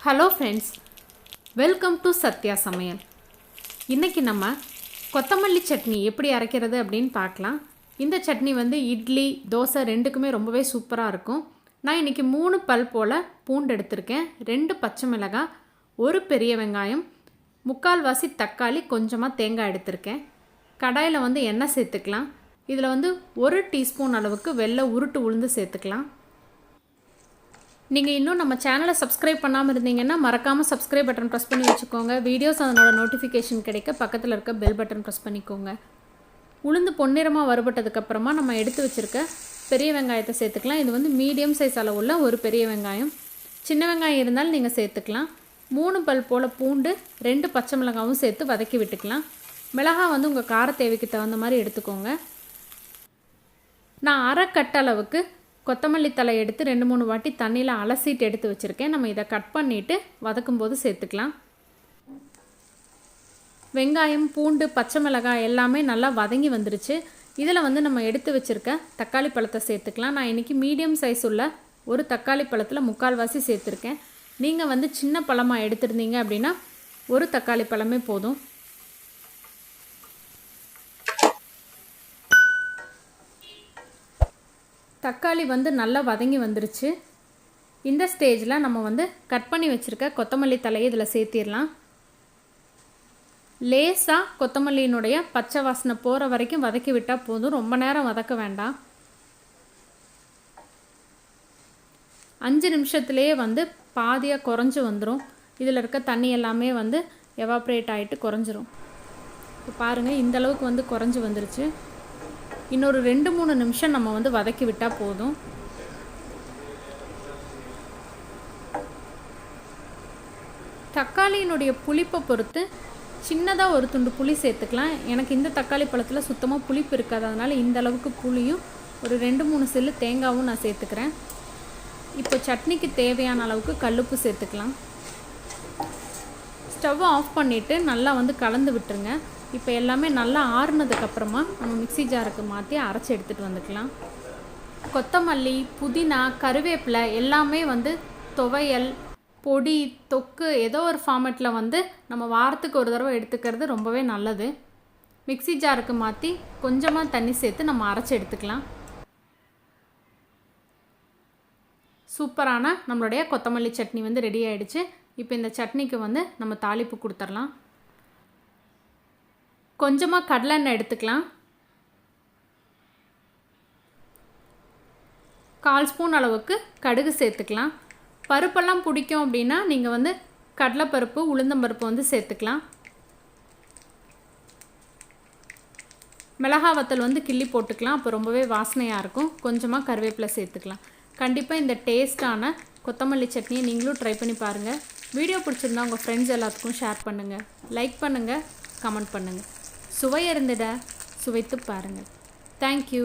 Hello friends, welcome to Sathya Samayal. இன்னைக்கு நம்ம கொத்தமல்லி சட்னி எப்படி அரைக்கிறது அப்படின்னு பார்க்கலாம். இந்த சட்னி வந்து இட்லி, தோசை ரெண்டுக்குமே ரொம்பவே சூப்பரா இருக்கும். நான் இன்னைக்கு 3 பல் போல பூண்டு எடுத்திருக்கேன், 2 பச்சை மிளகாய், ஒரு பெரிய வெங்காயம், 3/4 வாசி தக்காளி, கொஞ்சமா தேங்காய் எடுத்திருக்கேன். கடாயில வந்து எண்ணெய் சேர்த்துக்கலாம். இதுல வந்து 1 டீஸ்பூன் அளவுக்கு வெள்ளை உருட்டு உளுந்து சேர்த்துக்கலாம். நீங்கள் இன்னும் நம்ம சேனலை சப்ஸ்கிரைப் பண்ணாமல் இருந்தீங்கன்னா மறக்காமல் சப்ஸ்கிரைப் பட்டன் ப்ரெஸ் பண்ணி வச்சுக்கோங்க. வீடியோஸ் அதனோட நோட்டிஃபிகேஷன் கிடைக்க பக்கத்தில் இருக்க பெல் பட்டன் ப்ரெஸ் பண்ணிக்கோங்க. உளுந்து பொன்னிறமாக வறுபட்டதுக்கப்புறமா நம்ம எடுத்து வச்சுருக்க பெரிய வெங்காயத்தை சேர்த்துக்கலாம். இது வந்து மீடியம் சைஸ் அளவுள்ள ஒரு பெரிய வெங்காயம். சின்ன வெங்காயம் இருந்தாலும் நீங்கள் சேர்த்துக்கலாம். 3 பல் போல் பூண்டு, 2 பச்சை மிளகாவும் சேர்த்து வதக்கி விட்டுக்கலாம். மிளகாய் வந்து உங்கள் கார தேவைக்கு தகுந்த மாதிரி எடுத்துக்கோங்க. நான் அரை கட் அளவுக்கு கொத்தமல்லி தலை எடுத்து 2-3 வாட்டி தண்ணியில் அலசிட்டு எடுத்து வச்சுருக்கேன். நம்ம இதை கட் பண்ணிவிட்டு வதக்கும்போது சேர்த்துக்கலாம். வெங்காயம், பூண்டு, பச்சை மிளகாய் எல்லாமே நல்லா வதங்கி வந்துருச்சு. இதில் வந்து நம்ம எடுத்து வச்சுருக்க தக்காளி பழத்தை சேர்த்துக்கலாம். நான் இன்றைக்கி மீடியம் சைஸ் உள்ள ஒரு தக்காளி பழத்தில் 3/4 வாசி சேர்த்துருக்கேன். நீங்கள் வந்து சின்ன பழமாக எடுத்துருந்தீங்க அப்படின்னா ஒரு தக்காளி பழமே போதும். தக்காளி வந்து நல்லா வதங்கி வந்துருச்சு. இந்த ஸ்டேஜில் நம்ம வந்து கட் பண்ணி வச்சுருக்க கொத்தமல்லி தலையை இதில் சேர்த்திடலாம். லேசாக கொத்தமல்லியினுடைய பச்சை வாசனை போகிற வரைக்கும் வதக்கி விட்டால் போதும், ரொம்ப நேரம் வதக்க வேண்டாம். 5 நிமிஷத்துலேயே வந்து பாதியாக குறைஞ்சி வந்துடும். இதில் இருக்க தண்ணி எல்லாமே வந்து எவாப்ரேட் ஆகிட்டு குறைஞ்சிரும். இப்போ பாருங்கள், இந்தளவுக்கு வந்து குறைஞ்சி வந்துருச்சு. இன்னொரு 2-3 நிமிஷம் நம்ம வந்து வதக்கி விட்டால் போதும். தக்காளியினுடைய புளிப்பை பொறுத்து சின்னதாக ஒரு துண்டு புளி சேர்த்துக்கலாம். எனக்கு இந்த தக்காளி பழத்தில் சுத்தமாக புளிப்பு இருக்காது, அதனால் இந்த அளவுக்கு புளியும் ஒரு 2-3 சில்லு தேங்காயும் நான் சேர்த்துக்கிறேன். இப்போ சட்னிக்கு தேவையான அளவுக்கு கல்லுப்பு சேர்த்துக்கலாம். ஸ்டவ்வை ஆஃப் பண்ணிவிட்டு நல்லா வந்து கலந்து விட்டுருங்க. இப்போ எல்லாமே நல்லா ஆறுனதுக்கப்புறமா நம்ம மிக்ஸி ஜாருக்கு மாற்றி அரைச்சி எடுத்துகிட்டு வந்துக்கலாம். கொத்தமல்லி, புதினா, கருவேப்பிலை எல்லாமே வந்து துவையல், பொடி, தொக்கு ஏதோ ஒரு ஃபார்மேட்டில் வந்து நம்ம வாரத்துக்கு ஒரு தடவை எடுத்துக்கிறது ரொம்பவே நல்லது. மிக்ஸி ஜாருக்கு மாற்றி கொஞ்சமாக தண்ணி சேர்த்து நம்ம அரைச்சி எடுத்துக்கலாம். சூப்பரான நம்மளுடைய கொத்தமல்லி சட்னி வந்து ரெடி ஆகிடுச்சு. இப்போ இந்த சட்னிக்கு வந்து நம்ம தாளிப்பு கொடுத்துடலாம். கொஞ்சமாக கடலெண்ணெய் எடுத்துக்கலாம். 1/4 ஸ்பூன் அளவுக்கு கடுகு சேர்த்துக்கலாம். பருப்பெல்லாம் பிடிக்கும் அப்படின்னா நீங்கள் வந்து கடலைப்பருப்பு, உளுந்தம்பருப்பு வந்து சேர்த்துக்கலாம். மிளகாய் வத்தல் வந்து கிள்ளி போட்டுக்கலாம், அப்போ ரொம்பவே வாசனையாக இருக்கும். கொஞ்சமாக கருவேப்பிலை சேர்த்துக்கலாம். கண்டிப்பாக இந்த டேஸ்ட்டான கொத்தமல்லி சட்னியை நீங்களும் ட்ரை பண்ணி பாருங்கள். வீடியோ பிடிச்சிருந்தா உங்கள் ஃப்ரெண்ட்ஸ் எல்லாத்துக்கும் ஷேர் பண்ணுங்கள், லைக் பண்ணுங்கள், கமெண்ட் பண்ணுங்கள். சுவை அறிந்திட சுவைத்து பாருங்கள். தேங்க்யூ.